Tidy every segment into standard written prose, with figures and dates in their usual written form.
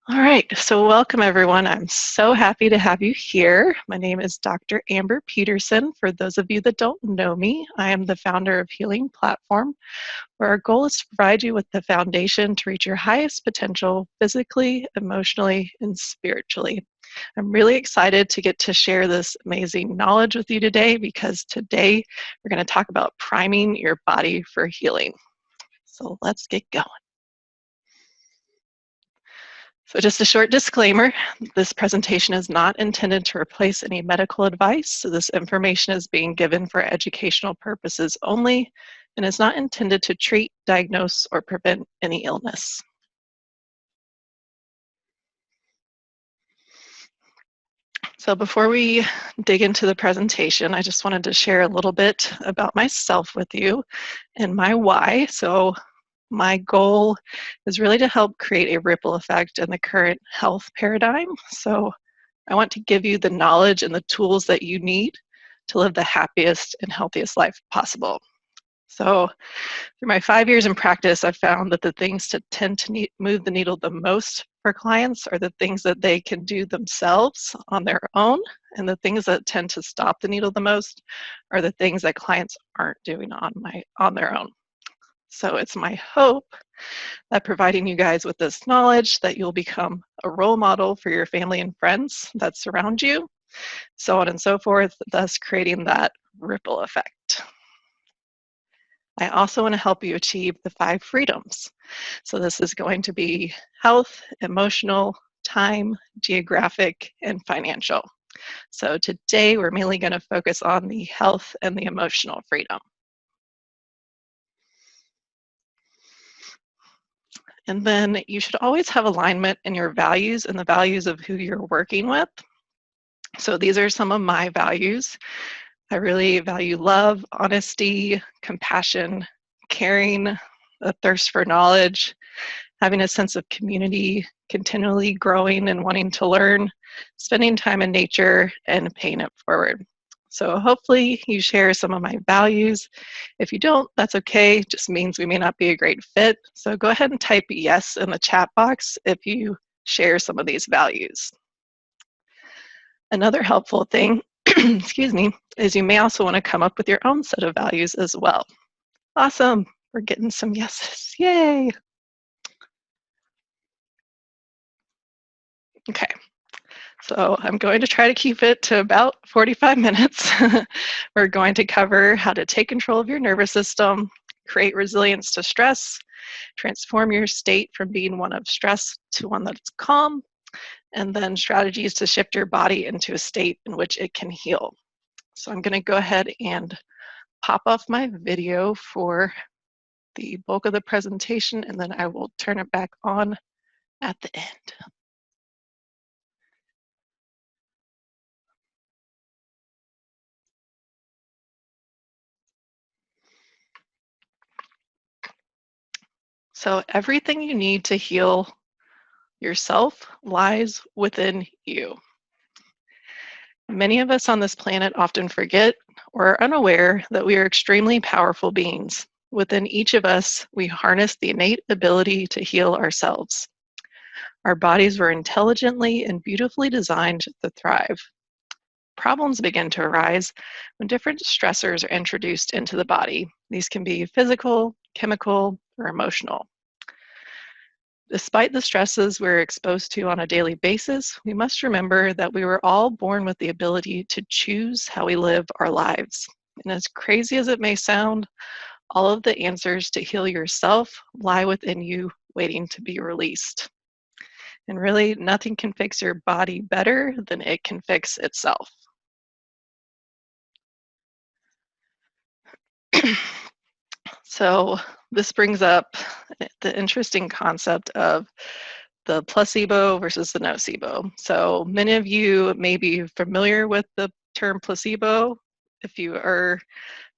All right, so welcome everyone. I'm so happy to have you here. My name is Dr. Amber Peterson. For those of you that don't know me, I am the founder of Healing Platform, where our goal is to provide you with the foundation to reach your highest potential physically, emotionally, and spiritually. I'm really excited to get to share this amazing knowledge with you today because today we're going to talk about priming your body for healing. So let's get going. So just a short disclaimer, this presentation is not intended to replace any medical advice. So this information is being given for educational purposes only and is not intended to treat, diagnose, or prevent any illness. So before we dig into the presentation, I just wanted to share a little bit about myself with you and my why. So my goal is really to help create a ripple effect in the current health paradigm. So I want to give you the knowledge and the tools that you need to live the happiest and healthiest life possible. So through my 5 years in practice, I've found that the things that tend to move the needle the most for clients are the things that they can do themselves on their own, and the things that tend to stop the needle the most are the things that clients aren't doing on their own. So it's my hope that providing you guys with this knowledge that you'll become a role model for your family and friends that surround you, so on and so forth, thus creating that ripple effect. I also want to help you achieve the 5 freedoms. So this is going to be health, emotional, time, geographic, and financial. So today we're mainly going to focus on the health and the emotional freedom. And then you should always have alignment in your values and the values of who you're working with. So these are some of my values. I really value love, honesty, compassion, caring, a thirst for knowledge, having a sense of community, continually growing and wanting to learn, spending time in nature, and paying it forward. So hopefully you share some of my values. If you don't, that's okay. It just means we may not be a great fit. So go ahead and type yes in the chat box if you share some of these values. Another helpful thing, excuse me, is you may also want to come up with your own set of values as well. Awesome, we're getting some yeses, yay. Okay, so I'm going to try to keep it to about 45 minutes. We're going to cover how to take control of your nervous system, create resilience to stress, transform your state from being one of stress to one that's calm, and then strategies to shift your body into a state in which it can heal. So I'm going to go ahead and pop off my video for the bulk of the presentation, and then I will turn it back on at the end. So everything you need to heal yourself lies within you. Many of us on this planet often forget or are unaware that we are extremely powerful beings. Within each of us, we harness the innate ability to heal ourselves. Our bodies were intelligently and beautifully designed to thrive. Problems begin to arise when different stressors are introduced into the body. These can be physical, chemical, or emotional. Despite the stresses we're exposed to on a daily basis, we must remember that we were all born with the ability to choose how we live our lives. And as crazy as it may sound, all of the answers to heal yourself lie within you, waiting to be released. And really, nothing can fix your body better than it can fix itself. So this brings up the interesting concept of the placebo versus the nocebo. So many of you may be familiar with the term placebo. If you are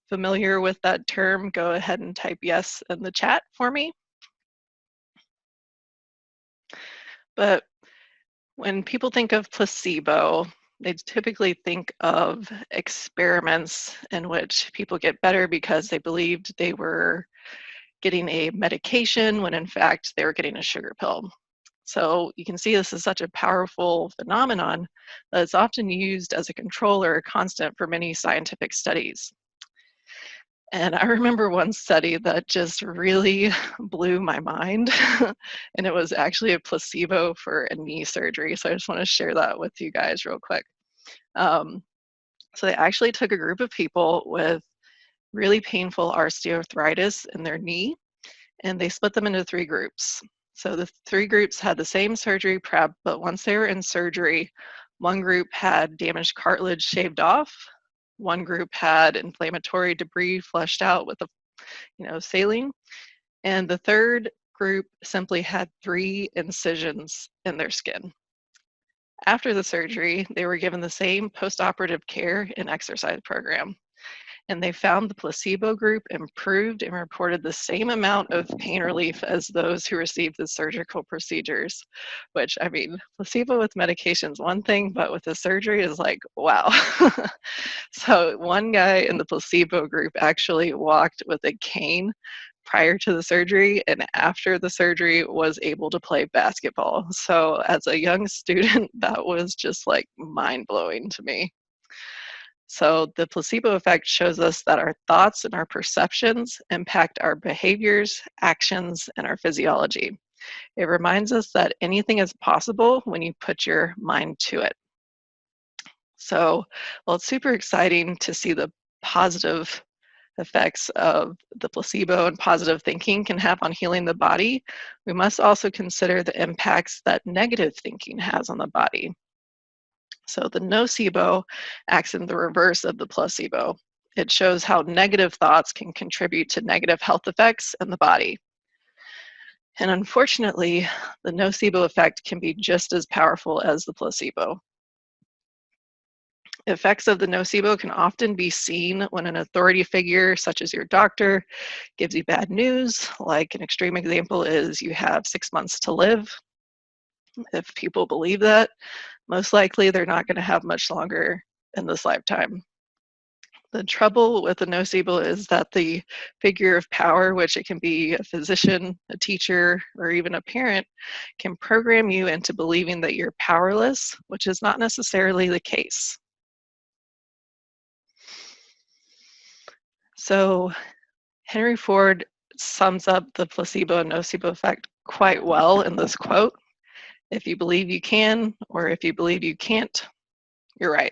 familiar with that term, go ahead and type yes in the chat for me. But when people think of placebo, they typically think of experiments in which people get better because they believed they were getting a medication when in fact they were getting a sugar pill. So you can see this is such a powerful phenomenon that it's often used as a control or a constant for many scientific studies. And I remember one study that just really blew my mind, and it was actually a placebo for a knee surgery. So I just want to share that with you guys real quick. Um, so they actually took a group of people with really painful osteoarthritis in their knee, and they split them into three groups. So the three groups had the same surgery prep, but once they were in surgery, one group had damaged cartilage shaved off, one group had inflammatory debris flushed out with a saline, and the third group simply had 3 incisions in their skin. After the surgery, they were given the same postoperative care and exercise program, and they found the placebo group improved and reported the same amount of pain relief as those who received the surgical procedures, which, I mean, placebo with medication is one thing, but with the surgery is like, wow. So one guy in the placebo group actually walked with a cane prior to the surgery, and after the surgery was able to play basketball. So as a young student, that was just like mind-blowing to me. So the placebo effect shows us that our thoughts and our perceptions impact our behaviors, actions, and our physiology. It reminds us that anything is possible when you put your mind to it. So, well, it's super exciting to see the positive effects of the placebo and positive thinking can have on healing the body. We must also consider the impacts that negative thinking has on the body. So the nocebo acts in the reverse of the placebo. It shows how negative thoughts can contribute to negative health effects in the body. And unfortunately, the nocebo effect can be just as powerful as the placebo. Effects of the nocebo can often be seen when an authority figure, such as your doctor, gives you bad news. Like an extreme example is you have 6 months to live. If people believe that, most likely they're not going to have much longer in this lifetime. The trouble with the nocebo is that the figure of power, which it can be a physician, a teacher, or even a parent, can program you into believing that you're powerless, which is not necessarily the case. So Henry Ford sums up the placebo and nocebo effect quite well in this quote. If you believe you can, or if you believe you can't, you're right.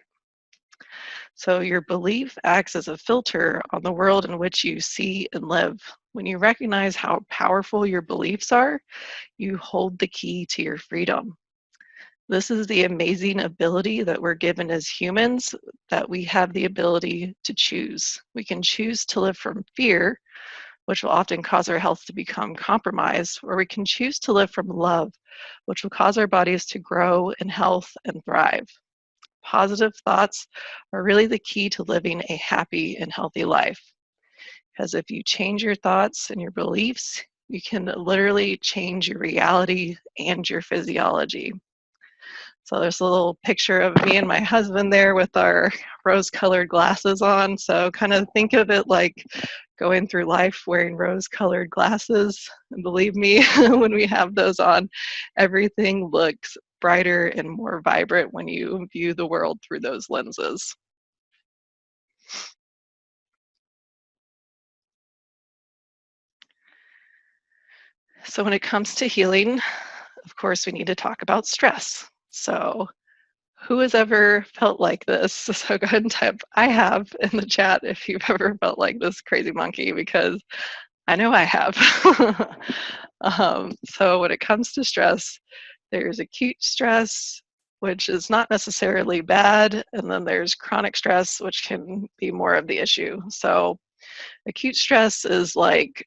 So your belief acts as a filter on the world in which you see and live. When you recognize how powerful your beliefs are, you hold the key to your freedom. This is the amazing ability that we're given as humans, that we have the ability to choose. We can choose to live from fear, which will often cause our health to become compromised, or we can choose to live from love, which will cause our bodies to grow in health and thrive. Positive thoughts are really the key to living a happy and healthy life. Because if you change your thoughts and your beliefs, you can literally change your reality and your physiology. So there's a little picture of me and my husband there with our rose-colored glasses on. So kind of think of it like going through life wearing rose-colored glasses. And believe me, when we have those on, everything looks brighter and more vibrant when you view the world through those lenses. So when it comes to healing, of course, we need to talk about stress. So who has ever felt like this? So go ahead and type I have in the chat if you've ever felt like this crazy monkey, because I know I have. So when it comes to stress, there's acute stress, which is not necessarily bad, and then there's chronic stress, which can be more of the issue. So acute stress is like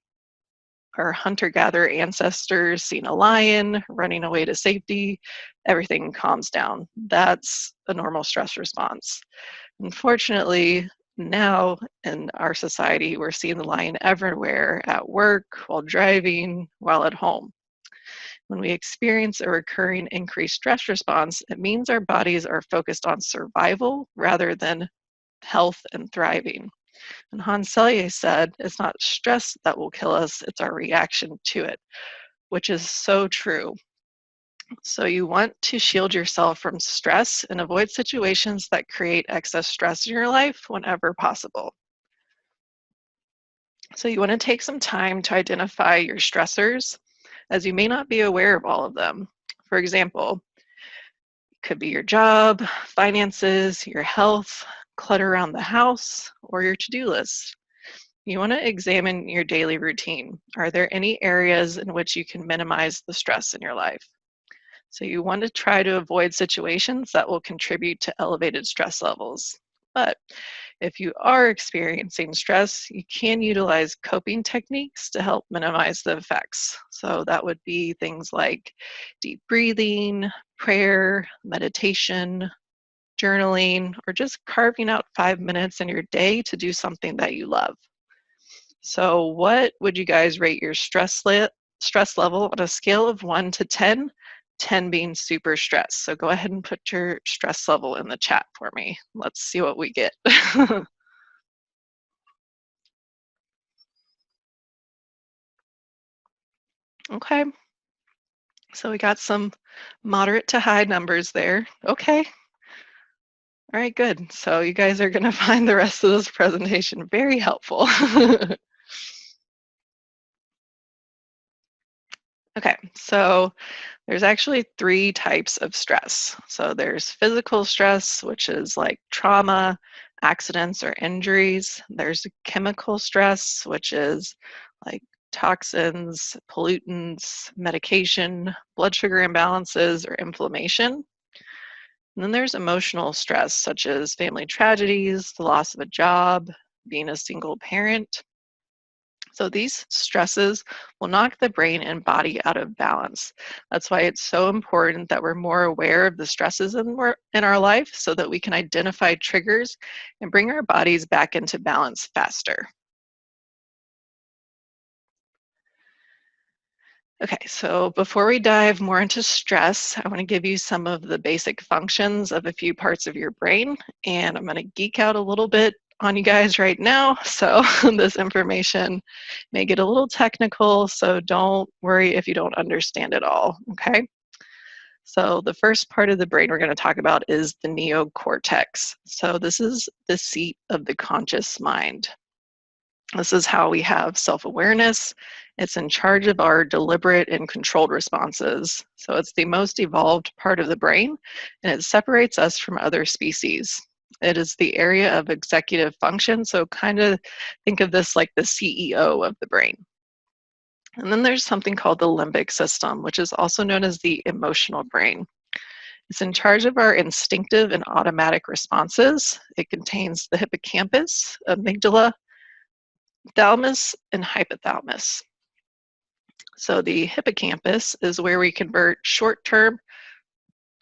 our hunter-gatherer ancestors seeing a lion, running away to safety, everything calms down. That's a normal stress response. Unfortunately, now in our society, we're seeing the lion everywhere, at work, while driving, while at home. When we experience a recurring increased stress response, it means our bodies are focused on survival rather than health and thriving. And Hans Selye said, it's not stress that will kill us, it's our reaction to it, which is so true. So you want to shield yourself from stress and avoid situations that create excess stress in your life whenever possible. So you want to take some time to identify your stressors, as you may not be aware of all of them. For example, it could be your job, finances, your health, clutter around the house, or your to-do list. You want to examine your daily routine. Are there any areas in which you can minimize the stress in your life? So you want to try to avoid situations that will contribute to elevated stress levels. But if you are experiencing stress, you can utilize coping techniques to help minimize the effects. So that would be things like deep breathing, prayer, meditation, journaling, or just carving out 5 minutes in your day to do something that you love. So what would you guys rate your stress level on a scale of 1 to 10? 10 being super stressed. So go ahead and put your stress level in the chat for me. Let's see what we get. Okay, so we got some moderate to high numbers there. Okay, all right, good. So you guys are gonna find the rest of this presentation very helpful. Okay, so there's actually three types of stress. So there's physical stress, which is like trauma, accidents, or injuries. There's chemical stress, which is like toxins, pollutants, medication, blood sugar imbalances, or inflammation. And then there's emotional stress, such as family tragedies, the loss of a job, being a single parent. So these stresses will knock the brain and body out of balance. That's why it's so important that we're more aware of the stresses in our life so that we can identify triggers and bring our bodies back into balance faster. Okay, so before we dive more into stress, I want to give you some of the basic functions of a few parts of your brain, and I'm going to geek out a little bit on you guys right now. So this information may get a little technical, so don't worry if you don't understand it all, okay? So the first part of the brain we're going to talk about is the neocortex. So this is the seat of the conscious mind. This is how we have self-awareness. It's in charge of our deliberate and controlled responses. So it's the most evolved part of the brain, and it separates us from other species. It is the area of executive function, so kind of think of this like the CEO of the brain. And then there's something called the limbic system, which is also known as the emotional brain. It's in charge of our instinctive and automatic responses. It contains the hippocampus, amygdala, thalamus, and hypothalamus. So the hippocampus is where we convert short-term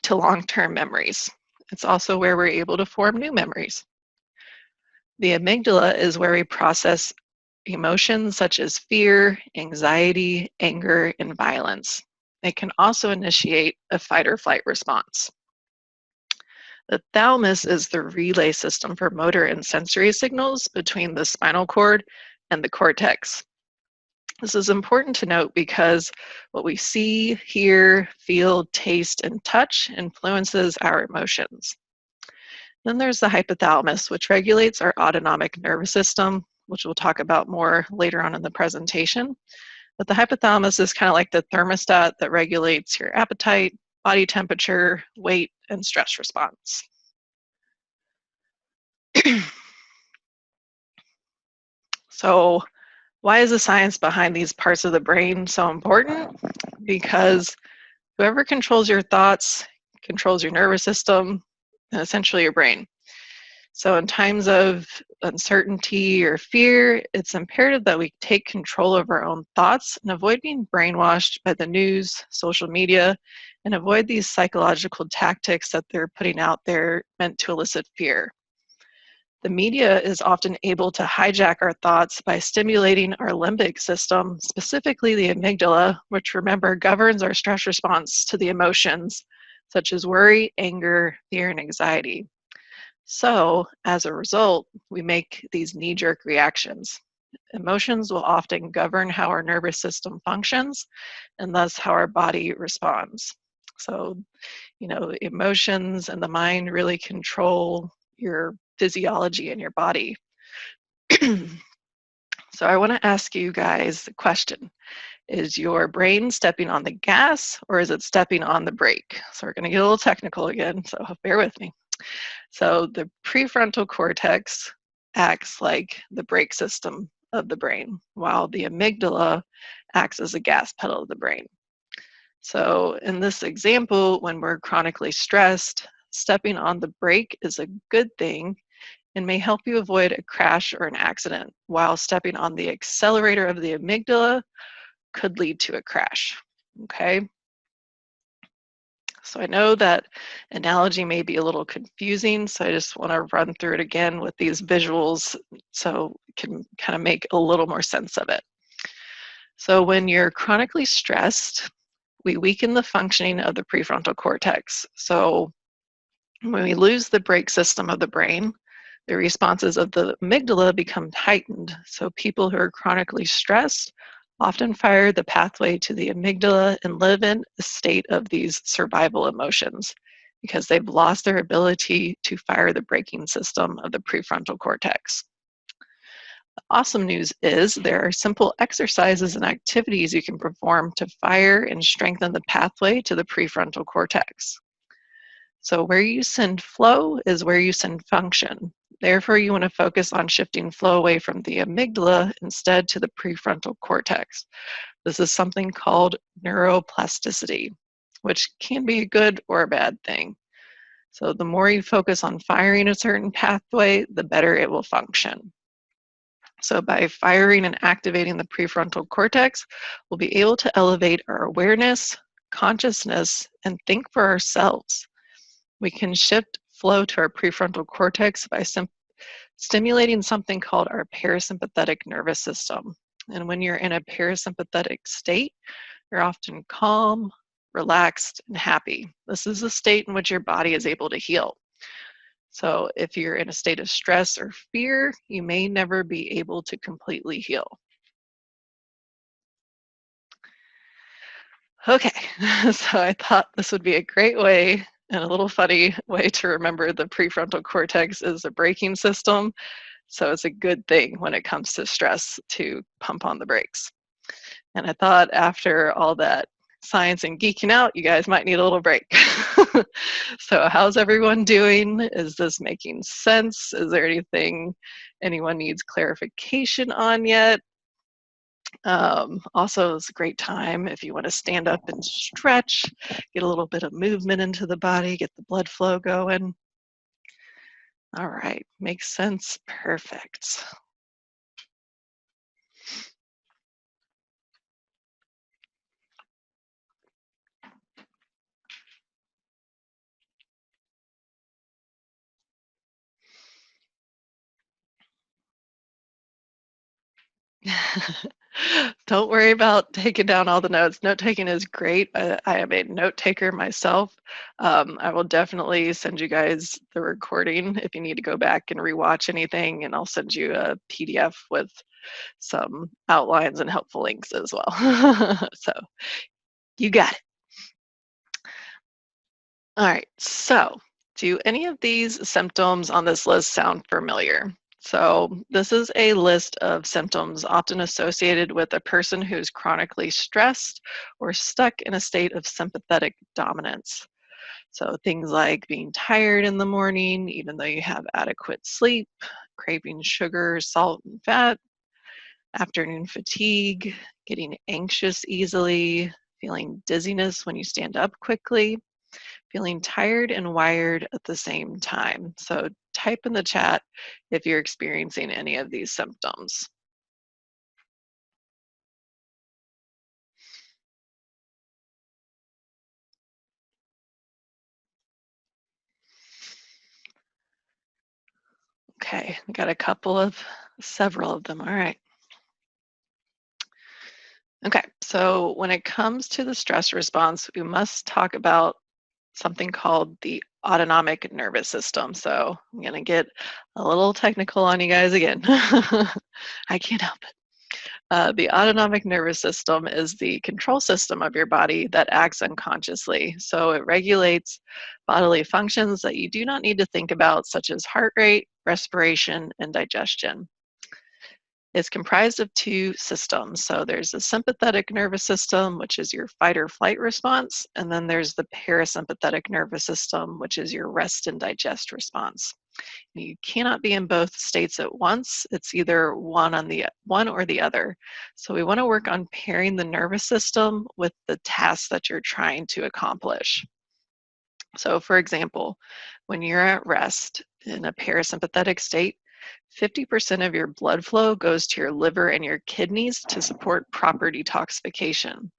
to long-term memories. It's also where we're able to form new memories. The amygdala is where we process emotions such as fear, anxiety, anger, and violence. It can also initiate a fight or flight response. The thalamus is the relay system for motor and sensory signals between the spinal cord and the cortex. This is important to note because what we see, hear, feel, taste, and touch influences our emotions. Then there's the hypothalamus, which regulates our autonomic nervous system, which we'll talk about more later on in the presentation. But the hypothalamus is kind of like the thermostat that regulates your appetite, body temperature, weight, and stress response. So why is the science behind these parts of the brain so important? Because whoever controls your thoughts controls your nervous system and essentially your brain. So in times of uncertainty or fear, it's imperative that we take control of our own thoughts and avoid being brainwashed by the news, social media, and avoid these psychological tactics that they're putting out there meant to elicit fear. The media is often able to hijack our thoughts by stimulating our limbic system, specifically the amygdala, which remember governs our stress response to the emotions such as worry, anger, fear, and anxiety. So, as a result, we make these knee-jerk reactions. Emotions will often govern how our nervous system functions and thus how our body responds. So, emotions and the mind really control your physiology and your body. So I want to ask you guys the question. Is your brain stepping on the gas or is it stepping on the brake? So we're going to get a little technical again, so bear with me. So the prefrontal cortex acts like the brake system of the brain, while the amygdala acts as a gas pedal of the brain. So in this example, when we're chronically stressed, stepping on the brake is a good thing and may help you avoid a crash or an accident, while stepping on the accelerator of the amygdala could lead to a crash. Okay, so I know that analogy may be a little confusing, so I just want to run through it again with these visuals so we can kind of make a little more sense of it. So when you're chronically stressed, we weaken the functioning of the prefrontal cortex. So when we lose the brake system of the brain, the responses of the amygdala become heightened. So people who are chronically stressed often fire the pathway to the amygdala and live in a state of these survival emotions because they've lost their ability to fire the braking system of the prefrontal cortex. The awesome news is there are simple exercises and activities you can perform to fire and strengthen the pathway to the prefrontal cortex. So where you send flow is where you send function. Therefore, you want to focus on shifting flow away from the amygdala instead to the prefrontal cortex. This is something called neuroplasticity, which can be a good or a bad thing. So the more you focus on firing a certain pathway, the better it will function. So by firing and activating the prefrontal cortex, we'll be able to elevate our awareness, consciousness, and think for ourselves. We can shift flow to our prefrontal cortex by stimulating something called our parasympathetic nervous system. And when you're in a parasympathetic state, you're often calm, relaxed, and happy. This is a state in which your body is able to heal. So if you're in a state of stress or fear, you may never be able to completely heal. Okay, so I thought this would be a great way and a little funny way to remember the prefrontal cortex is a braking system. So it's a good thing when it comes to stress to pump on the brakes. And I thought after all that science and geeking out, you guys might need a little break. So how's everyone doing? Is this making sense? Is there anything anyone needs clarification on yet? Also, it's a great time if you want to stand up and stretch, get a little bit of movement into the body, get the blood flow going. All right, makes sense. Perfect. Don't worry about taking down all the notes. Note taking is great. I am a note taker myself. I will definitely send you guys the recording if you need to go back and rewatch anything, and I'll send you a PDF with some outlines and helpful links as well. So you got it. All right. So, do any of these symptoms on this list sound familiar? So, this is a list of symptoms often associated with a person who's chronically stressed or stuck in a state of sympathetic dominance. So, things like being tired in the morning, even though you have adequate sleep, craving sugar, salt, and fat, afternoon fatigue, getting anxious easily, feeling dizziness when you stand up quickly, feeling tired and wired at the same time. So type in the chat if you're experiencing any of these symptoms. Okay, we got several of them. All right. Okay, so when it comes to the stress response, we must talk about something called the autonomic nervous system. So I'm going to get a little technical on you guys again. I can't help it. The autonomic nervous system is the control system of your body that acts unconsciously. So it regulates bodily functions that you do not need to think about, such as heart rate, respiration, and digestion. It's comprised of two systems. So there's the sympathetic nervous system, which is your fight or flight response, and then there's the parasympathetic nervous system, which is your rest and digest response. You cannot be in both states at once. It's either one or the other. So we want to work on pairing the nervous system with the task that you're trying to accomplish. So for example, when you're at rest in a parasympathetic state, 50% of your blood flow goes to your liver and your kidneys to support proper detoxification.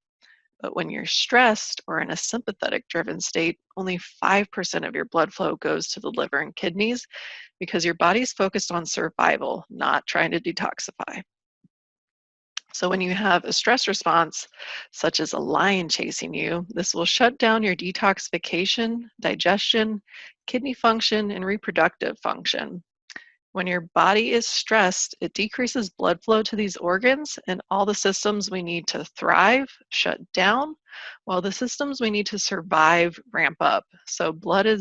But when you're stressed or in a sympathetic driven state, only 5% of your blood flow goes to the liver and kidneys because your body's focused on survival, not trying to detoxify. So when you have a stress response, such as a lion chasing you, this will shut down your detoxification, digestion, kidney function, and reproductive function. When your body is stressed, it decreases blood flow to these organs, and all the systems we need to thrive shut down, while the systems we need to survive ramp up. So blood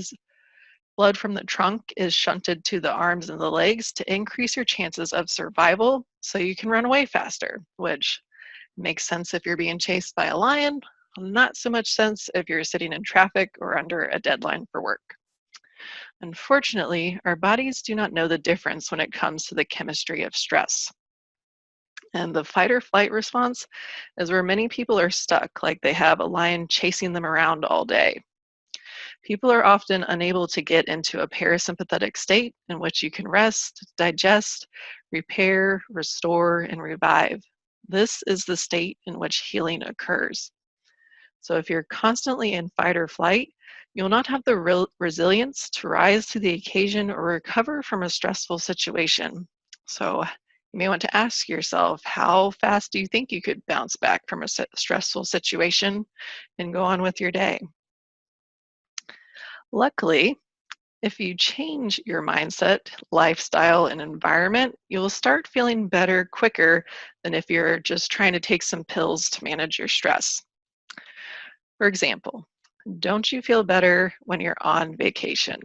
from the trunk is shunted to the arms and the legs to increase your chances of survival so you can run away faster, which makes sense if you're being chased by a lion, not so much sense if you're sitting in traffic or under a deadline for work. Unfortunately, our bodies do not know the difference when it comes to the chemistry of stress. And the fight or flight response is where many people are stuck, like they have a lion chasing them around all day. People are often unable to get into a parasympathetic state in which you can rest, digest, repair, restore, and revive. This is the state in which healing occurs. So if you're constantly in fight or flight, you'll not have the resilience to rise to the occasion or recover from a stressful situation. So you may want to ask yourself, how fast do you think you could bounce back from a stressful situation and go on with your day? Luckily, if you change your mindset, lifestyle, and environment, you'll start feeling better quicker than if you're just trying to take some pills to manage your stress. For example, don't you feel better when you're on vacation?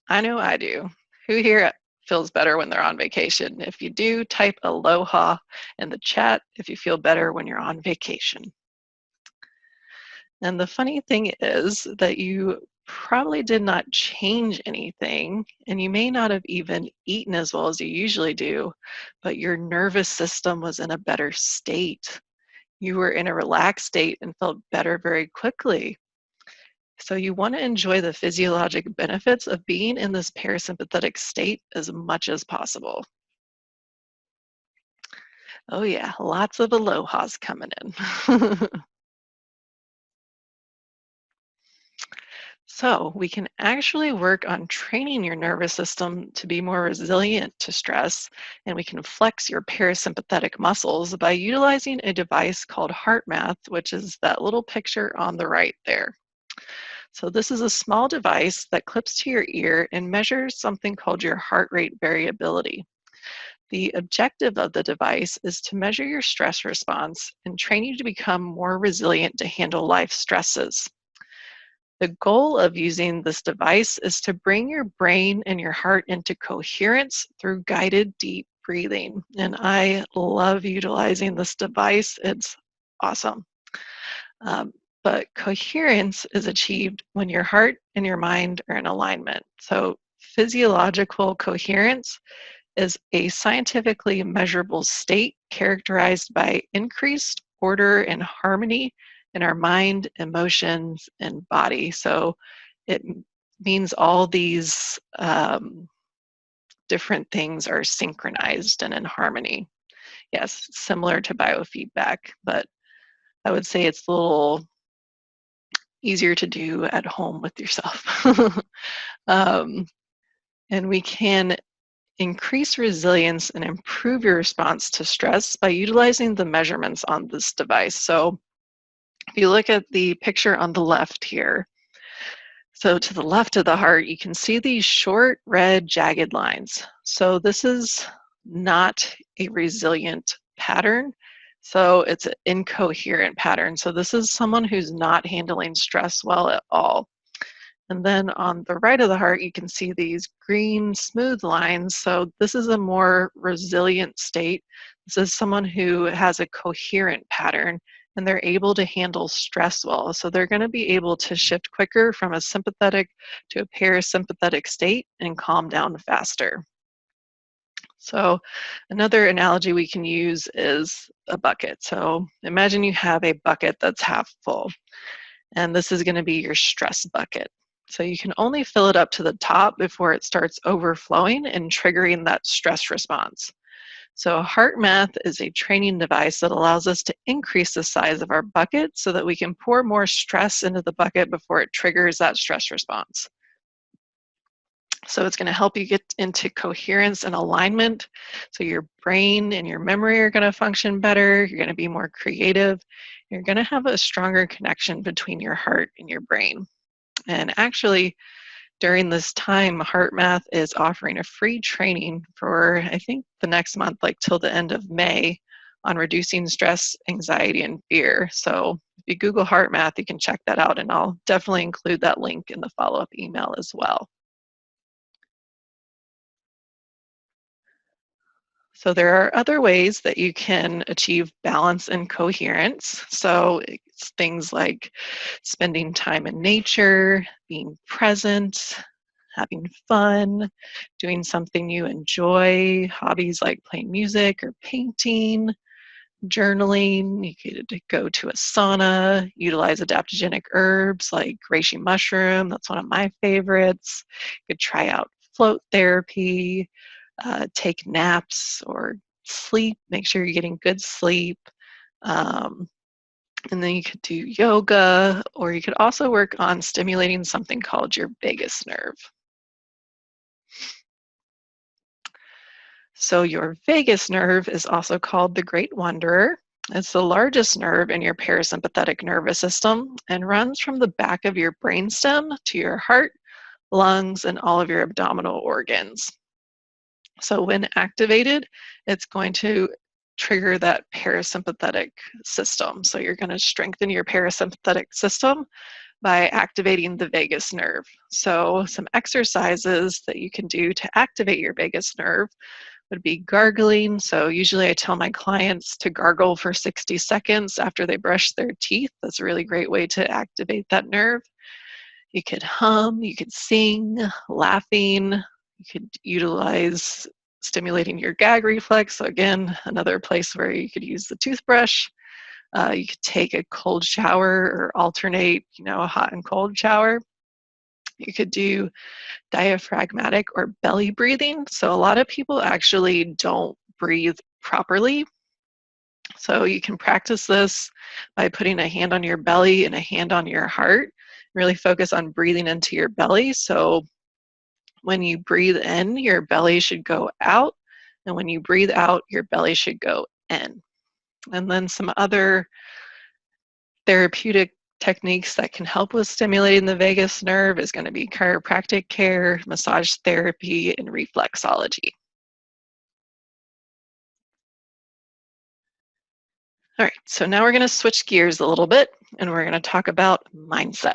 I know I do. Who here feels better when they're on vacation? If you do, type aloha in the chat if you feel better when you're on vacation. And the funny thing is that you probably did not change anything, and you may not have even eaten as well as you usually do, but your nervous system was in a better state. You were in a relaxed state and felt better very quickly. So you want to enjoy the physiologic benefits of being in this parasympathetic state as much as possible. Oh yeah, lots of alohas coming in. So we can actually work on training your nervous system to be more resilient to stress, and we can flex your parasympathetic muscles by utilizing a device called HeartMath, which is that little picture on the right there. So this is a small device that clips to your ear and measures something called your heart rate variability. The objective of the device is to measure your stress response and train you to become more resilient to handle life stresses. The goal of using this device is to bring your brain and your heart into coherence through guided deep breathing. And I love utilizing this device. It's awesome. But coherence is achieved when your heart and your mind are in alignment. So physiological coherence is a scientifically measurable state characterized by increased order and harmony in our mind, emotions, and body. So it means all these different things are synchronized and in harmony. Yes, similar to biofeedback, but I would say it's a little easier to do at home with yourself. um, and we can increase resilience and improve your response to stress by utilizing the measurements on this device. So if you look at the picture on the left here, so to the left of the heart, you can see these short red jagged lines. So this is not a resilient pattern. So it's an incoherent pattern. So this is someone who's not handling stress well at all. And then on the right of the heart, you can see these green smooth lines. So this is a more resilient state. This is someone who has a coherent pattern and they're able to handle stress well. So they're going to be able to shift quicker from a sympathetic to a parasympathetic state and calm down faster. So another analogy we can use is a bucket. So imagine you have a bucket that's half full, and this is going to be your stress bucket. So you can only fill it up to the top before it starts overflowing and triggering that stress response. So HeartMath is a training device that allows us to increase the size of our bucket so that we can pour more stress into the bucket before it triggers that stress response. So it's going to help you get into coherence and alignment. So your brain and your memory are going to function better. You're going to be more creative. You're going to have a stronger connection between your heart and your brain. And actually, during this time, HeartMath is offering a free training for, I think, the next month, like till the end of May, on reducing stress, anxiety, and fear. So if you Google HeartMath, you can check that out, and I'll definitely include that link in the follow-up email as well. So there are other ways that you can achieve balance and coherence. So it's things like spending time in nature, being present, having fun, doing something you enjoy, hobbies like playing music or painting, journaling. You could go to a sauna, utilize adaptogenic herbs like reishi mushroom. That's one of my favorites. You could try out float therapy, take naps or sleep. Make sure you're getting good sleep. Um, and then you could do yoga, or you could also work on stimulating something called your vagus nerve. So your vagus nerve is also called the Great Wanderer. It's the largest nerve in your parasympathetic nervous system and runs from the back of your brainstem to your heart, lungs, and all of your abdominal organs. So when activated, it's going to trigger that parasympathetic system. So you're going to strengthen your parasympathetic system by activating the vagus nerve. So some exercises that you can do to activate your vagus nerve would be gargling. So usually I tell my clients to gargle for 60 seconds after they brush their teeth. That's a really great way to activate that nerve. You could hum, you could sing, laughing. You could utilize stimulating your gag reflex. So again, another place where you could use the toothbrush. You could take a cold shower or alternate, a hot and cold shower. You could do diaphragmatic or belly breathing. So a lot of people actually don't breathe properly. So you can practice this by putting a hand on your belly and a hand on your heart. Really focus on breathing into your belly. So when you breathe in, your belly should go out. And when you breathe out, your belly should go in. And then some other therapeutic techniques that can help with stimulating the vagus nerve is going to be chiropractic care, massage therapy, and reflexology. All right, so now we're going to switch gears a little bit and we're going to talk about mindset.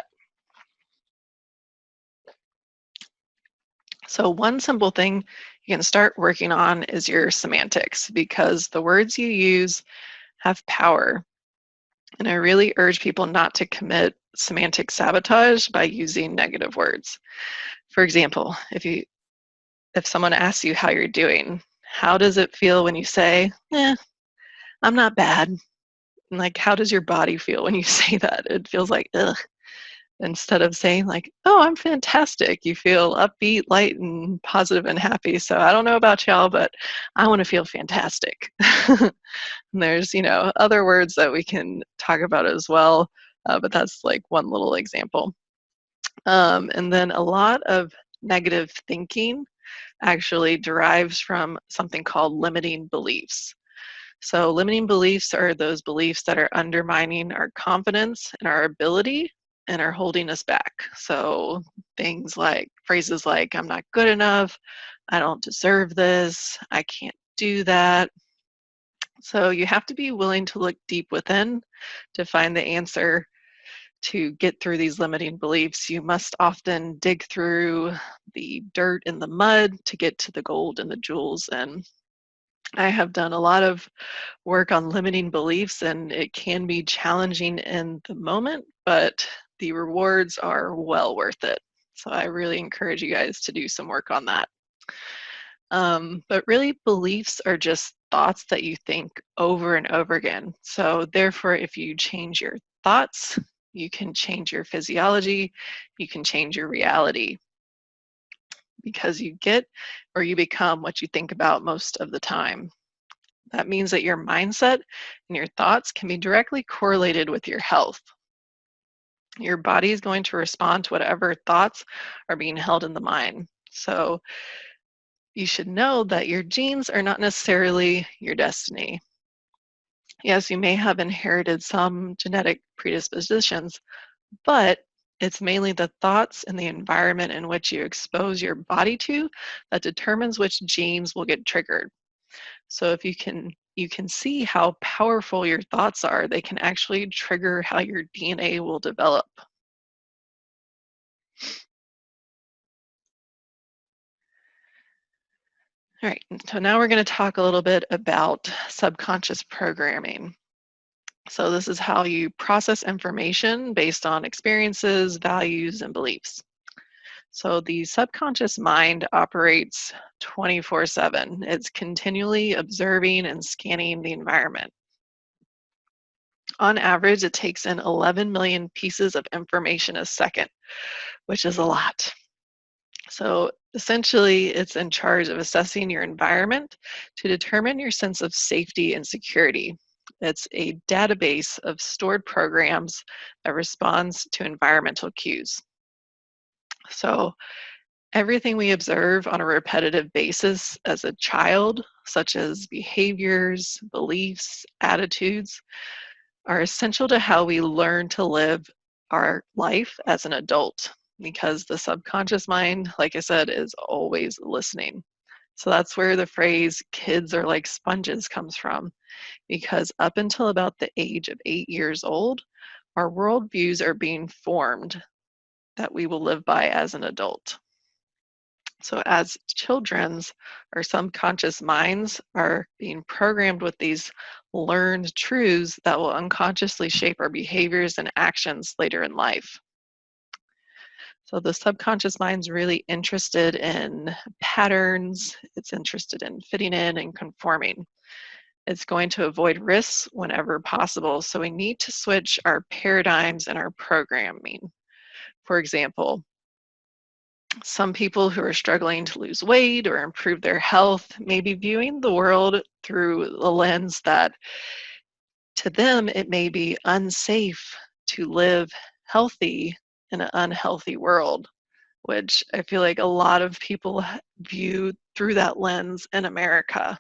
So one simple thing you can start working on is your semantics, because the words you use have power. And I really urge people not to commit semantic sabotage by using negative words. For example, if someone asks you how you're doing, how does it feel when you say, I'm not bad? And like, how does your body feel when you say that? It feels like, ugh. Instead of saying like, oh, I'm fantastic, you feel upbeat, light, and positive and happy. So I don't know about y'all, but I want to feel fantastic. And there's, other words that we can talk about as well, but that's like one little example. And then a lot of negative thinking actually derives from something called limiting beliefs. So limiting beliefs are those beliefs that are undermining our confidence and our ability and are holding us back. So phrases like, I'm not good enough, I don't deserve this, I can't do that. So you have to be willing to look deep within to find the answer to get through these limiting beliefs. You must often dig through the dirt and the mud to get to the gold and the jewels. And I have done a lot of work on limiting beliefs, and it can be challenging in the moment, but the rewards are well worth it. So I really encourage you guys to do some work on that. But really, beliefs are just thoughts that you think over and over again. So, therefore, if you change your thoughts, you can change your physiology, you can change your reality because you get or you become what you think about most of the time. That means that your mindset and your thoughts can be directly correlated with your health. Your body is going to respond to whatever thoughts are being held in the mind. So, you should know that your genes are not necessarily your destiny. Yes, you may have inherited some genetic predispositions, but it's mainly the thoughts and the environment in which you expose your body to that determines which genes will get triggered. So if you can see how powerful your thoughts are, they can actually trigger how your DNA will develop. All right, so now we're going to talk a little bit about subconscious programming. So, this is how you process information based on experiences, values, and beliefs. So, the subconscious mind operates 24/7. It's continually observing and scanning the environment. On average, it takes in 11 million pieces of information a second, which is a lot. So, essentially, it's in charge of assessing your environment to determine your sense of safety and security. It's a database of stored programs that responds to environmental cues. So, everything we observe on a repetitive basis as a child, such as behaviors, beliefs, attitudes, are essential to how we learn to live our life as an adult because the subconscious mind, like I said, is always listening. So that's where the phrase kids are like sponges comes from, because up until about the age of 8 years old, our worldviews are being formed that we will live by as an adult. So, as children's, our subconscious minds are being programmed with these learned truths that will unconsciously shape our behaviors and actions later in life. So, the subconscious mind's really interested in patterns, it's interested in fitting in and conforming. It's going to avoid risks whenever possible. So, we need to switch our paradigms and our programming. For example, some people who are struggling to lose weight or improve their health may be viewing the world through the lens that to them it may be unsafe to live healthy in an unhealthy world, which I feel like a lot of people view through that lens in America,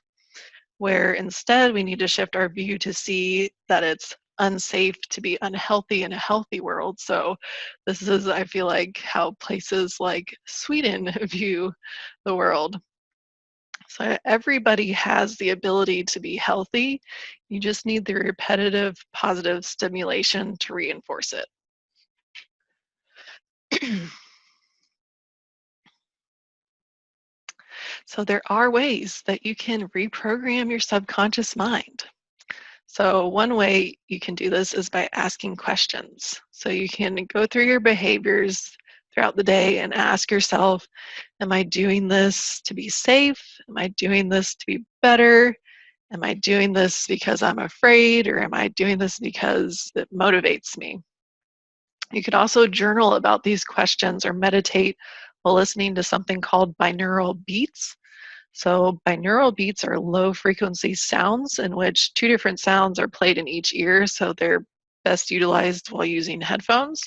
where instead we need to shift our view to see that it's unsafe to be unhealthy in a healthy world. So this is, I feel like, how places like Sweden view the world. So everybody has the ability to be healthy. You just need the repetitive positive stimulation to reinforce it. So there are ways that you can reprogram your subconscious mind. So one way you can do this is by asking questions. So you can go through your behaviors throughout the day and ask yourself, am I doing this to be safe? Am I doing this to be better? Am I doing this because I'm afraid, or am I doing this because it motivates me? You could also journal about these questions or meditate while listening to something called binaural beats. So, binaural beats are low frequency sounds in which two different sounds are played in each ear, so they're best utilized while using headphones.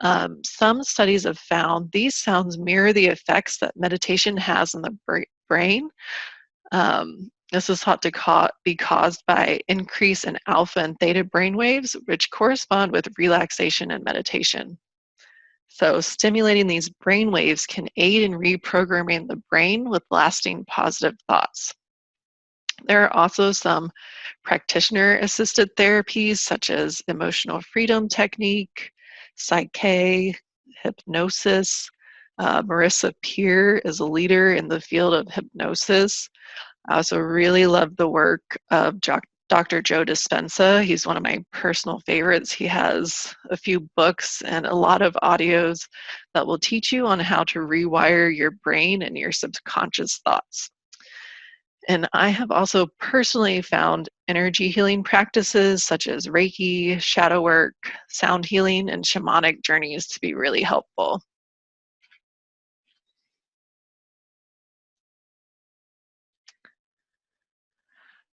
Some studies have found these sounds mirror the effects that meditation has on the brain. This is thought to be caused by increase in alpha and theta brain waves, which correspond with relaxation and meditation. So, stimulating these brain waves can aid in reprogramming the brain with lasting positive thoughts. There are also some practitioner-assisted therapies such as emotional freedom technique, Psyche, hypnosis. Marissa Peer is a leader in the field of hypnosis. I also really love the work of Dr. Joe Dispenza. He's one of my personal favorites. He has a few books and a lot of audios that will teach you on how to rewire your brain and your subconscious thoughts. And I have also personally found energy healing practices such as Reiki, shadow work, sound healing, and shamanic journeys to be really helpful.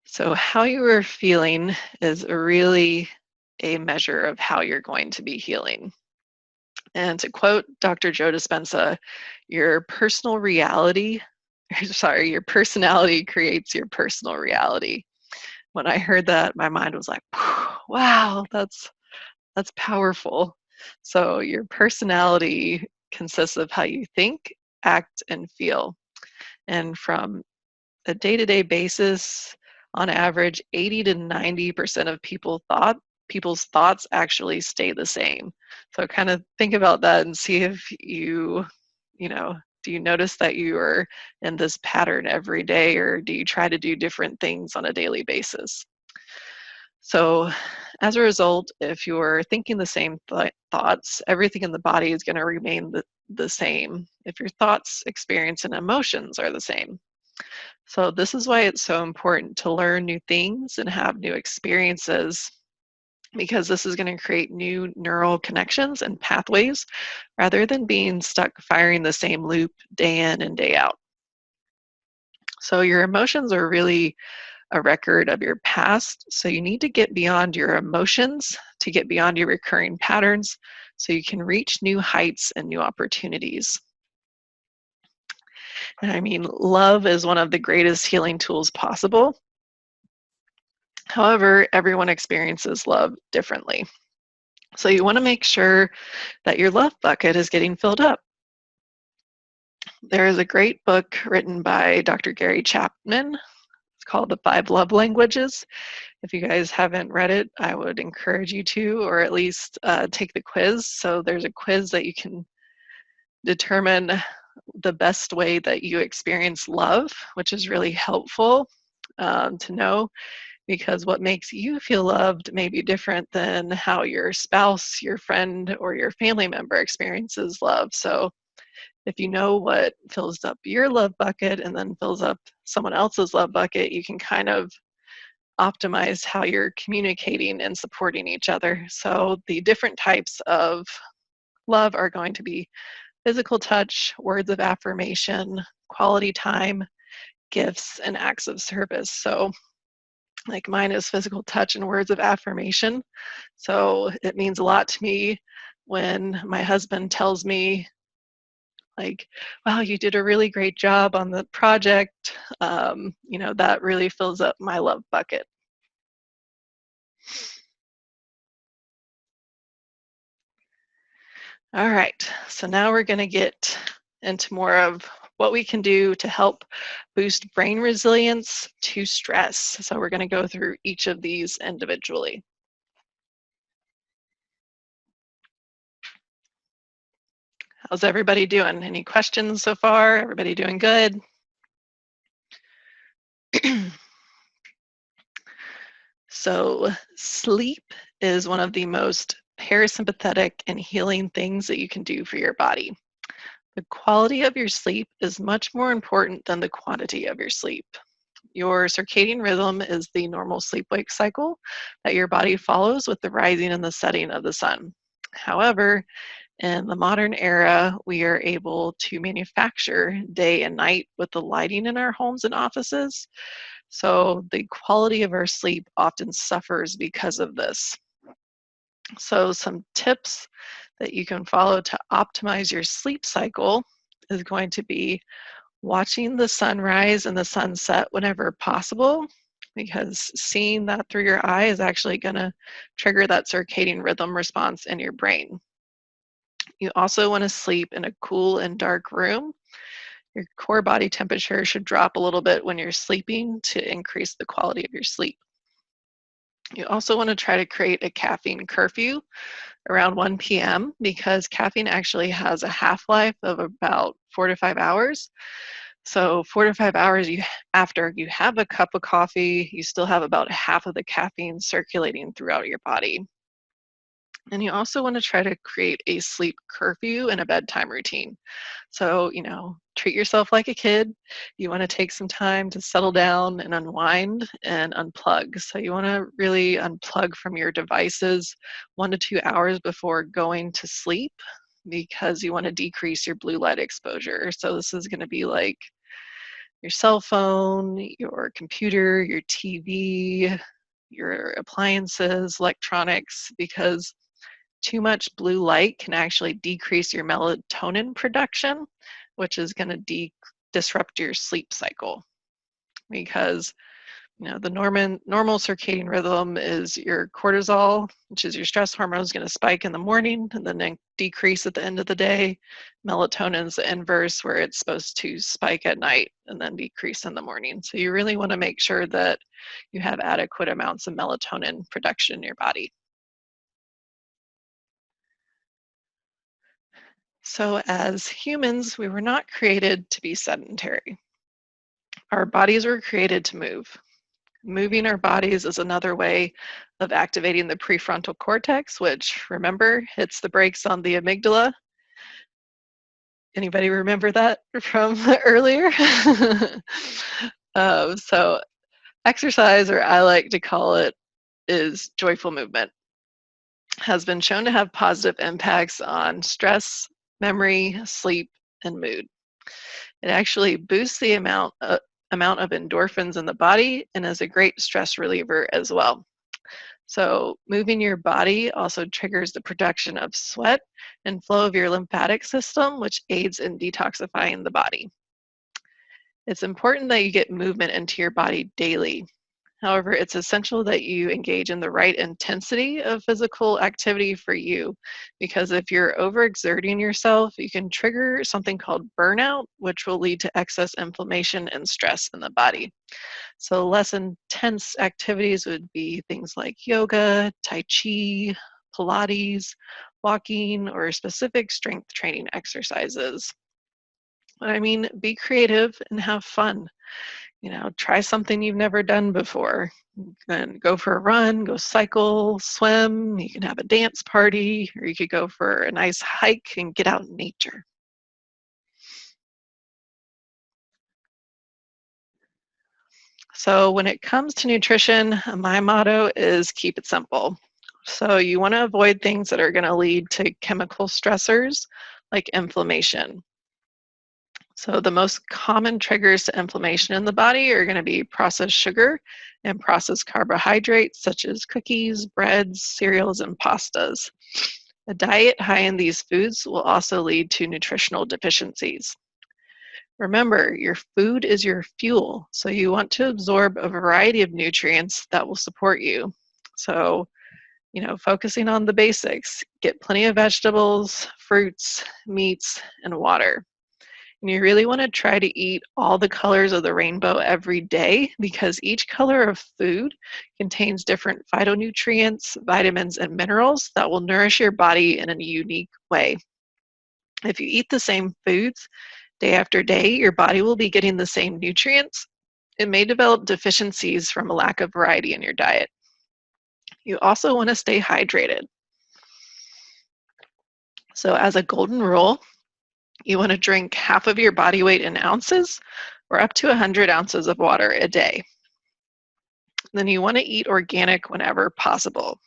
So, how you are feeling is really a measure of how you're going to be healing. And to quote Dr. Joe Dispenza, your personal reality, sorry, your personality creates your personal reality. When I heard that, my mind was like, wow, that's powerful. So your personality consists of how you think, act, and feel. And from a day-to-day basis, on average, 80 to 90% of people's thoughts actually stay the same. So kind of think about that and see if you know, do you notice that you are in this pattern every day, or do you try to do different things on a daily basis? So, as a result, if you're thinking the same thoughts, everything in the body is going to remain the same if your thoughts, experience, and emotions are the same. So, this is why it's so important to learn new things and have new experiences, because this is going to create new neural connections and pathways rather than being stuck firing the same loop day in and day out. So, your emotions are really a record of your past. So you need to get beyond your emotions to get beyond your recurring patterns so you can reach new heights and new opportunities. And I mean, love is one of the greatest healing tools possible. However, everyone experiences love differently. So you want to make sure that your love bucket is getting filled up. There is a great book written by Dr. Gary Chapman. It's called The Five Love Languages. If you guys haven't read it, I would encourage you to, or at least take the quiz. So there's a quiz that you can determine the best way that you experience love, which is really helpful to know, because what makes you feel loved may be different than how your spouse, your friend, or your family member experiences love. So if you know what fills up your love bucket and then fills up someone else's love bucket, you can kind of optimize how you're communicating and supporting each other. So the different types of love are going to be physical touch, words of affirmation, quality time, gifts, and acts of service. So like mine is physical touch and words of affirmation. So it means a lot to me when my husband tells me, like, wow, you did a really great job on the project. That really fills up my love bucket. All right, so now we're going to get into more of what we can do to help boost brain resilience to stress. So we're going to go through each of these individually. How's everybody doing? Any questions so far? Everybody doing good? So sleep is one of the most parasympathetic and healing things that you can do for your body. The quality of your sleep is much more important than the quantity of your sleep. Your circadian rhythm is the normal sleep-wake cycle that your body follows with the rising and the setting of the sun. However, in the modern era, we are able to manufacture day and night with the lighting in our homes and offices. So the quality of our sleep often suffers because of this. So some tips that you can follow to optimize your sleep cycle is going to be watching the sunrise and the sunset whenever possible, because seeing that through your eye is actually going to trigger that circadian rhythm response in your brain. You also want to sleep in a cool and dark room. Your core body temperature should drop a little bit when you're sleeping to increase the quality of your sleep. You also want to try to create a caffeine curfew around 1 p.m. because caffeine actually has a half-life of about 4 to 5 hours. So 4 to 5 hours after you have a cup of coffee, you still have about half of the caffeine circulating throughout your body. And you also want to try to create a sleep curfew and a bedtime routine. So, treat yourself like a kid. You want to take some time to settle down and unwind and unplug. So, you want to really unplug from your devices 1 to 2 hours before going to sleep because you want to decrease your blue light exposure. So, this is going to be like your cell phone, your computer, your TV, your appliances, electronics, because too much blue light can actually decrease your melatonin production, which is going to disrupt your sleep cycle. Because the normal circadian rhythm is your cortisol, which is your stress hormone, is going to spike in the morning and then decrease at the end of the day. Melatonin's the inverse, where it's supposed to spike at night and then decrease in the morning. So you really want to make sure that you have adequate amounts of melatonin production in your body. So as humans, we were not created to be sedentary. Our bodies were created to move. Moving our bodies is another way of activating the prefrontal cortex, which, remember, hits the brakes on the amygdala. Anybody remember that from earlier? So exercise, or I like to call it, is joyful movement. Has been shown to have positive impacts on stress, memory, sleep, and mood. It actually boosts the amount of endorphins in the body and is a great stress reliever as well. So moving your body also triggers the production of sweat and flow of your lymphatic system, which aids in detoxifying the body. It's important that you get movement into your body daily. However, it's essential that you engage in the right intensity of physical activity for you, because if you're overexerting yourself, you can trigger something called burnout, which will lead to excess inflammation and stress in the body. So less intense activities would be things like yoga, tai chi, Pilates, walking, or specific strength training exercises. But I mean, be creative and have fun. Try something you've never done before. And go for a run, go cycle, swim. You can have a dance party, or you could go for a nice hike and get out in nature. So when it comes to nutrition, my motto is keep it simple. So you want to avoid things that are going to lead to chemical stressors like inflammation. So the most common triggers to inflammation in the body are going to be processed sugar and processed carbohydrates such as cookies, breads, cereals, and pastas. A diet high in these foods will also lead to nutritional deficiencies. Remember, your food is your fuel, so you want to absorb a variety of nutrients that will support you. So, focusing on the basics, get plenty of vegetables, fruits, meats, and water. And you really want to try to eat all the colors of the rainbow every day, because each color of food contains different phytonutrients, vitamins, and minerals that will nourish your body in a unique way. If you eat the same foods day after day, your body will be getting the same nutrients. It may develop deficiencies from a lack of variety in your diet. You also want to stay hydrated. So as a golden rule, you want to drink half of your body weight in ounces or up to 100 ounces of water a day. Then you want to eat organic whenever possible.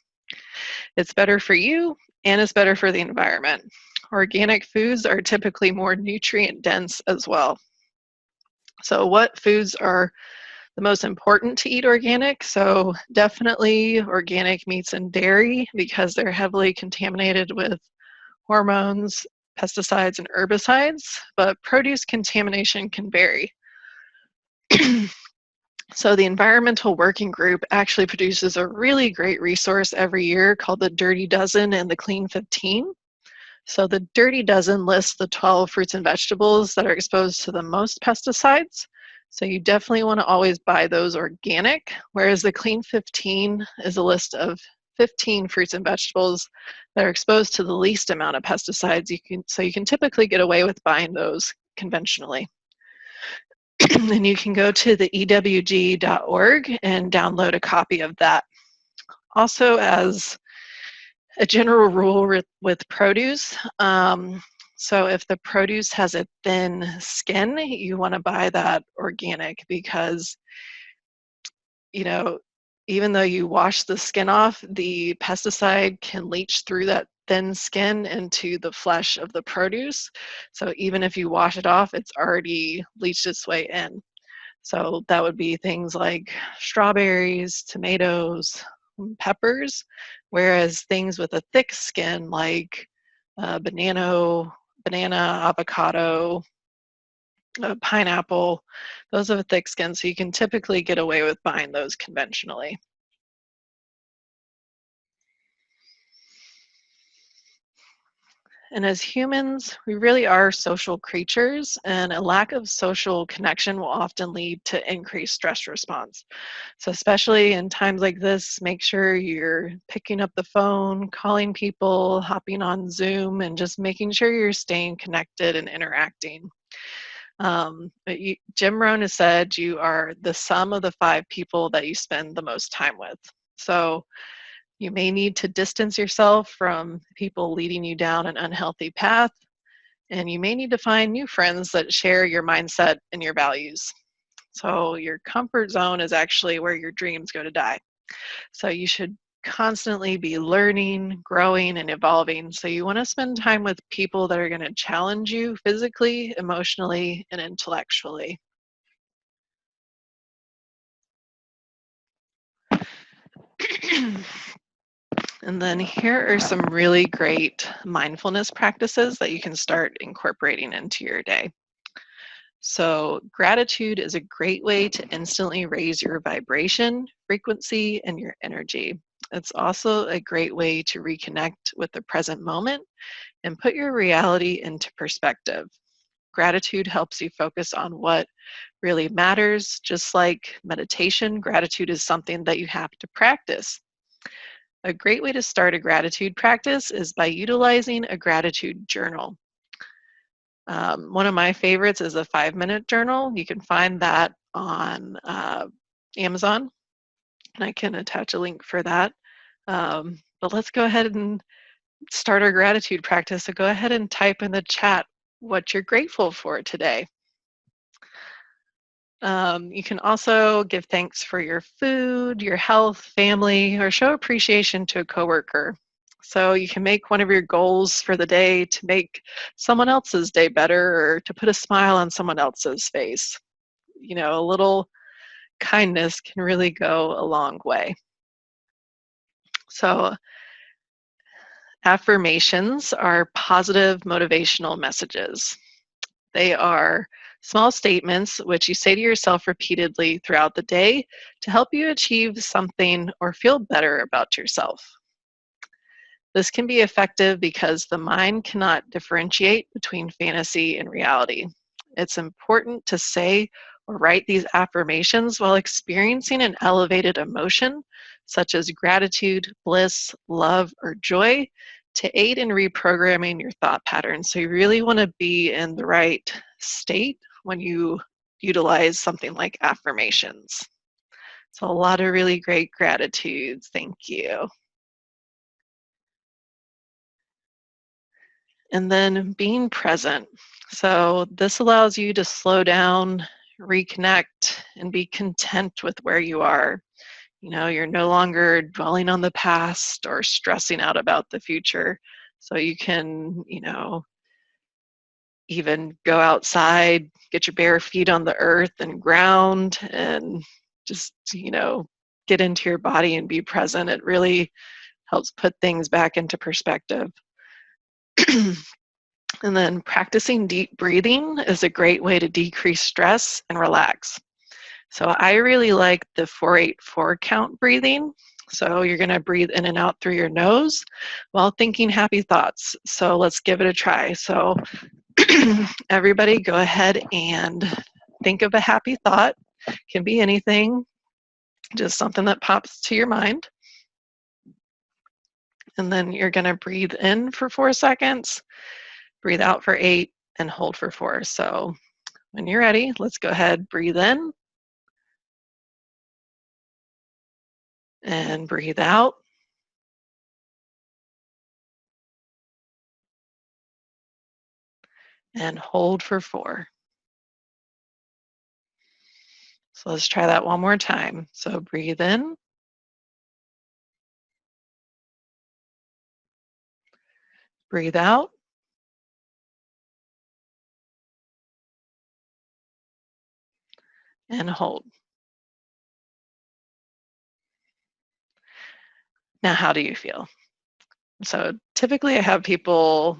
It's better for you and it's better for the environment. Organic foods are typically more nutrient dense as well. So what foods are the most important to eat organic? So definitely organic meats and dairy, because they're heavily contaminated with hormones, pesticides, and herbicides, but produce contamination can vary. So the Environmental Working Group actually produces a really great resource every year called the Dirty Dozen and the Clean 15. So the Dirty Dozen lists the 12 fruits and vegetables that are exposed to the most pesticides. So you definitely want to always buy those organic, whereas the Clean 15 is a list of 15 fruits and vegetables that are exposed to the least amount of pesticides. So you can typically get away with buying those conventionally. And you can go to the ewg.org and download a copy of that. Also, as a general rule with produce, so if the produce has a thin skin, you want to buy that organic because, you know, even though you wash the skin off, the pesticide can leach through that thin skin into the flesh of the produce. So even if you wash it off, it's already leached its way in. So that would be things like strawberries, tomatoes, peppers, whereas things with a thick skin like banana, avocado, pineapple, those have a thick skin, so you can typically get away with buying those conventionally. And as humans, we really are social creatures, and a lack of social connection will often lead to increased stress response. So especially in times like this, make sure you're picking up the phone, calling people, hopping on Zoom, and just making sure you're staying connected and interacting. Jim Rohn has said you are the sum of the 5 people that you spend the most time with. So you may need to distance yourself from people leading you down an unhealthy path, and you may need to find new friends that share your mindset and your values. So your comfort zone is actually where your dreams go to die. So you should constantly be learning, growing, and evolving. So you want to spend time with people that are going to challenge you physically, emotionally, and intellectually. And then here are some really great mindfulness practices that you can start incorporating into your day. So gratitude is a great way to instantly raise your vibration, frequency, and your energy. It's also a great way to reconnect with the present moment and put your reality into perspective. Gratitude helps you focus on what really matters. Just like meditation, gratitude is something that you have to practice. A great way to start a gratitude practice is by utilizing a gratitude journal. One of my favorites is a 5-minute journal. You can find that on Amazon, and I can attach a link for that. But let's go ahead and start our gratitude practice. So go ahead and type in the chat what you're grateful for today. You can also give thanks for your food, your health, family, or show appreciation to a coworker. So you can make one of your goals for the day to make someone else's day better or to put a smile on someone else's face. You know, a little kindness can really go a long way. So affirmations are positive motivational messages. They are small statements which you say to yourself repeatedly throughout the day to help you achieve something or feel better about yourself. This can be effective because the mind cannot differentiate between fantasy and reality. It's important to say or write these affirmations while experiencing an elevated emotion, such as gratitude, bliss, love, or joy, to aid in reprogramming your thought patterns. So you really want to be in the right state when you utilize something like affirmations. So a lot of really great gratitudes. Thank you. And then being present. So this allows you to slow down, reconnect, and be content with where you are. You know, you're no longer dwelling on the past or stressing out about the future. So you can, you know, even go outside, get your bare feet on the earth and ground and just, you know, get into your body and be present. It really helps put things back into perspective. And then practicing deep breathing is a great way to decrease stress and relax. So I really like the 4-8-4 count breathing. So you're going to breathe in and out through your nose while thinking happy thoughts. So let's give it a try. So everybody go ahead and think of a happy thought. Can be anything, just something that pops to your mind. And then you're going to breathe in for 4 seconds, breathe out for 8, and hold for 4. So when you're ready, let's go ahead, breathe in and breathe out. And hold for 4. So let's try that one more time. So breathe in, breathe out, and hold. Now, how do you feel? So typically I have people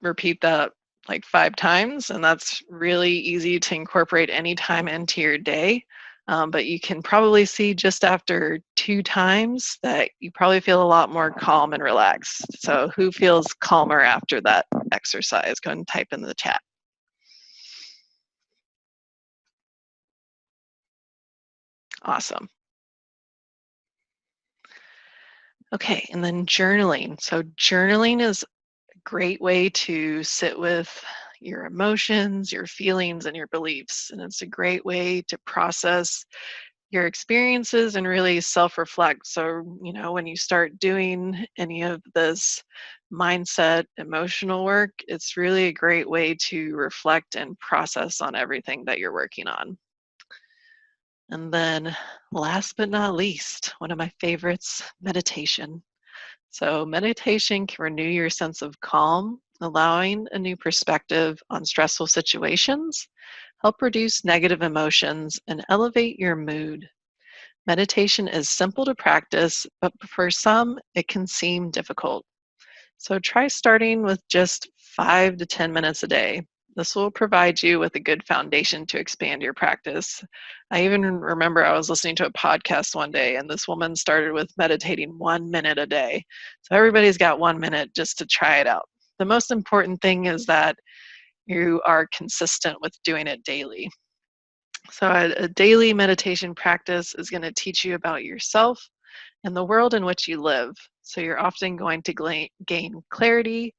repeat that like 5 times, and that's really easy to incorporate any time into your day. But you can probably see just after 2 times that you probably feel a lot more calm and relaxed. So who feels calmer after that exercise? Go ahead and type in the chat. Awesome. Okay, and then journaling. So journaling is a great way to sit with your emotions, your feelings, and your beliefs. And it's a great way to process your experiences and really self-reflect. So, when you start doing any of this mindset, emotional work, it's really a great way to reflect and process on everything that you're working on. And then last but not least, one of my favorites, meditation. So, meditation can renew your sense of calm, allowing a new perspective on stressful situations, help reduce negative emotions, and elevate your mood. Meditation is simple to practice, but for some, it can seem difficult. So, try starting with just 5 to 10 minutes a day. This will provide you with a good foundation to expand your practice. I even remember I was listening to a podcast one day, and this woman started with meditating 1 minute a day. So everybody's got 1 minute just to try it out. The most important thing is that you are consistent with doing it daily. So, a daily meditation practice is going to teach you about yourself and the world in which you live. So, you're often going to gain clarity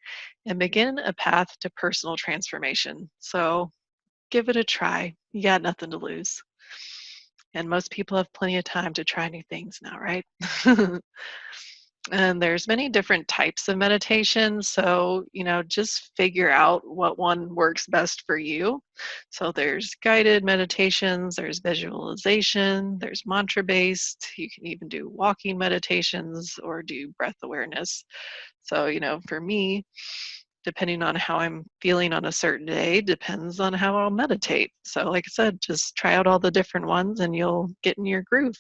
and begin a path to personal transformation. So, give it a try. You got nothing to lose. And most people have plenty of time to try new things now, right? And there's many different types of meditation. So, just figure out what one works best for you. So, there's guided meditations, there's visualization, there's mantra based. You can even do walking meditations or do breath awareness. So, for me, depending on how I'm feeling on a certain day, depends on how I'll meditate. So, like I said, just try out all the different ones and you'll get in your groove.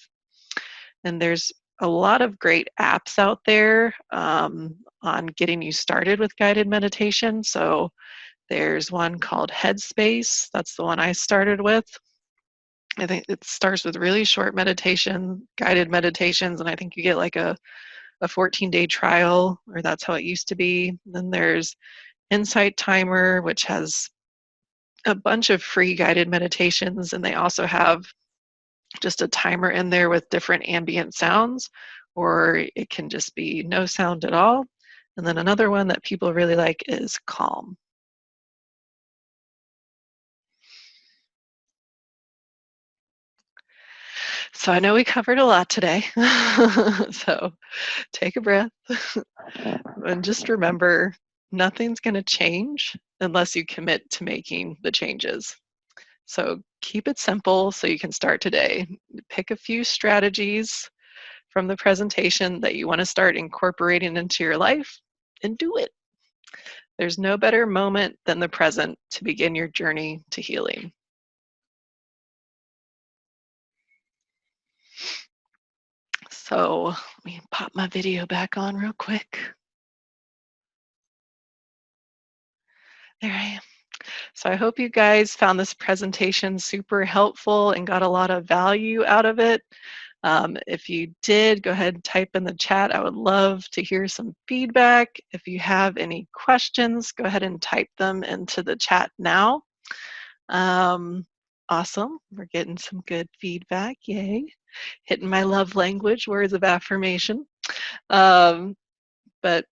And there's a lot of great apps out there on getting you started with guided meditation. So there's one called Headspace. That's the one I started with. I think it starts with really short meditation, guided meditations, and I think you get like a 14-day trial, or that's how it used to be. Then there's Insight Timer, which has a bunch of free guided meditations, and they also have just a timer in there with different ambient sounds, or it can just be no sound at all. And then another one that people really like is Calm. So I know we covered a lot today. So take a breath and just remember nothing's going to change unless you commit to making the changes. So keep it simple so you can start today. Pick a few strategies from the presentation that you want to start incorporating into your life and do it. There's no better moment than the present to begin your journey to healing. So let me pop my video back on real quick. There I am. So I hope you guys found this presentation super helpful and got a lot of value out of it. If you did, go ahead and type in the chat. I would love to hear some feedback. If you have any questions, go ahead and type them into the chat now. Um, awesome. We're getting some good feedback. Yay. Hitting my love language, words of affirmation. But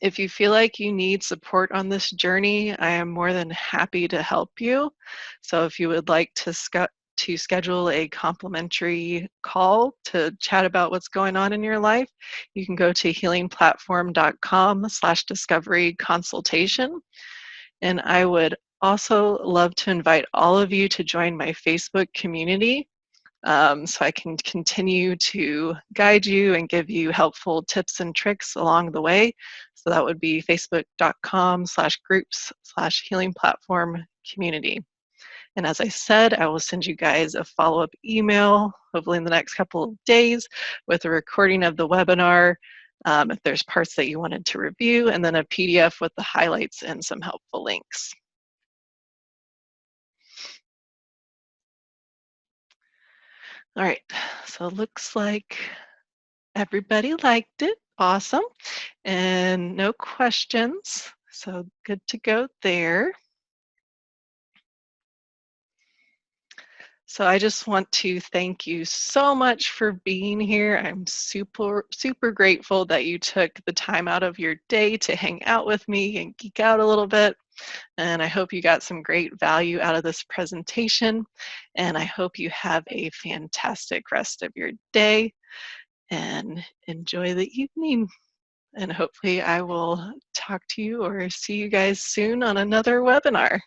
if you feel like you need support on this journey, I am more than happy to help you. So if you would like to schedule a complimentary call to chat about what's going on in your life, you can go to healingplatform.com/discovery consultation. And I would also love to invite all of you to join my Facebook community, so I can continue to guide you and give you helpful tips and tricks along the way. So that would be facebook.com/groups/healing platform community. And as I said, I will send you guys a follow-up email, hopefully in the next couple of days, with a recording of the webinar, if there's parts that you wanted to review, and then a PDF with the highlights and some helpful links. All right, so it looks like everybody liked it. Awesome. And no questions. So good to go there. So I just want to thank you so much for being here. I'm super grateful that you took the time out of your day to hang out with me and geek out a little bit. And I hope you got some great value out of this presentation. And I hope you have a fantastic rest of your day and enjoy the evening. And hopefully I will talk to you or see you guys soon on another webinar.